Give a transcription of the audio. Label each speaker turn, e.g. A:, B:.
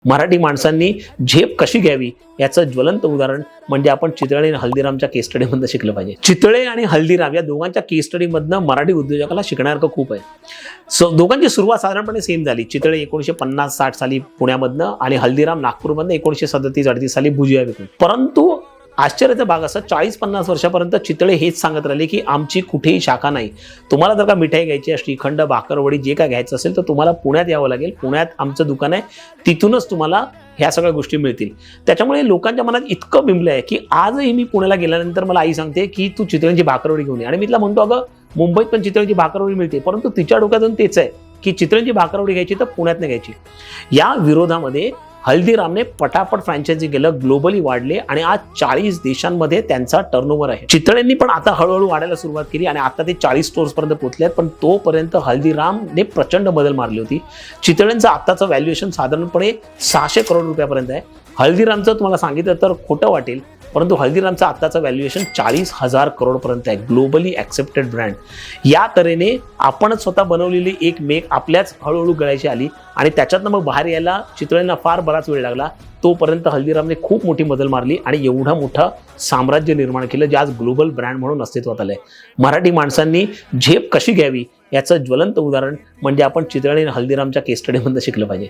A: मराठी माणसांनी झेप कशी घ्यावी याचं ज्वलंत उदाहरण म्हणजे आपण चितळे आणि हल्दीरामच्या केस स्टडीमधनं शिकलं पाहिजे। चितळे आणि हल्दीराम या दोघांच्या केस स्टडीमधनं मराठी उद्योजकाला शिकण्यासारखं खूप आहे। दोघांची सुरुवात साधारणपणे सेम झाली। चितळे 1950-60 साली पुण्यामधनं आणि हल्दीराम नागपूरमधनं 1937-38 साली भुजिया विकून। परंतु आश्चर्याचा भाग असा 40-50 वर्षापर्यंत चितळे हेच सांगत राहिले की आमची कुठेही शाखा नाही। तुम्हाला जर का मिठाई घ्यायची, श्रीखंड, भाकरवडी जे काय घ्यायचं असेल तर तुम्हाला पुण्यात यावं लागेल। पुण्यात आमचं दुकान आहे, तिथूनच तुम्हाला ह्या सगळ्या गोष्टी मिळतील। त्याच्यामुळे लोकांच्या मनात इतकं बिंबलं आहे की आजही मी पुण्याला गेल्यानंतर मला आई सांगते की तू चितळेंची भाकरवडी घेऊन ये, आणि मी तिला म्हणतो अगं मुंबईत पण चितळेंची भाकरवडी मिळते, परंतु तिच्या डोक्यातून तेच आहे की चितळेंची भाकरवडी घ्यायची तर पुण्यात नाही घ्यायची। या विरोधामध्ये हल्दीरामने पटापट फ्रँचायझी केलं, ग्लोबली वाढले आणि आज 40 देशांमध्ये त्यांचा टर्नओव्हर आहे। चितळेंनी पण आता हळूहळू वाढायला सुरुवात केली आणि आता ते 40 स्टोर्स पर्यंत पोहोचले आहेत, पण तोपर्यंत हल्दीरामने प्रचंड बदल मारली होती। चितळेंचं आताचं व्हॅल्युएशन साधारणपणे 600 करोड रुपयापर्यंत आहे। हल्दीरामचं तुम्हाला सांगितलं तर खोटं वाटेल, परंतु हल्दीरामचं आत्ताचं व्हॅल्युएशन 40,000 करोडपर्यंत आहे। Globally accepted brand. या तऱ्हेने आपणच स्वतः बनवलेली एक मेक आपल्याच हळूहळू गळायची आली आणि त्याच्यातनं मग बाहेर यायला चितळेंना फार बराच वेळ लागला। तोपर्यंत हल्दीरामने खूप मोठी बदल मारली आणि एवढं मोठं साम्राज्य निर्माण केलं जे आज ग्लोबल ब्रँड म्हणून अस्तित्वात आलंय। मराठी माणसांनी झेप कशी घ्यावी याचं ज्वलंत उदाहरण म्हणजे आपण चितळे आणि हल्दीरामच्या केस स्टडीमधनं शिकलं पाहिजे।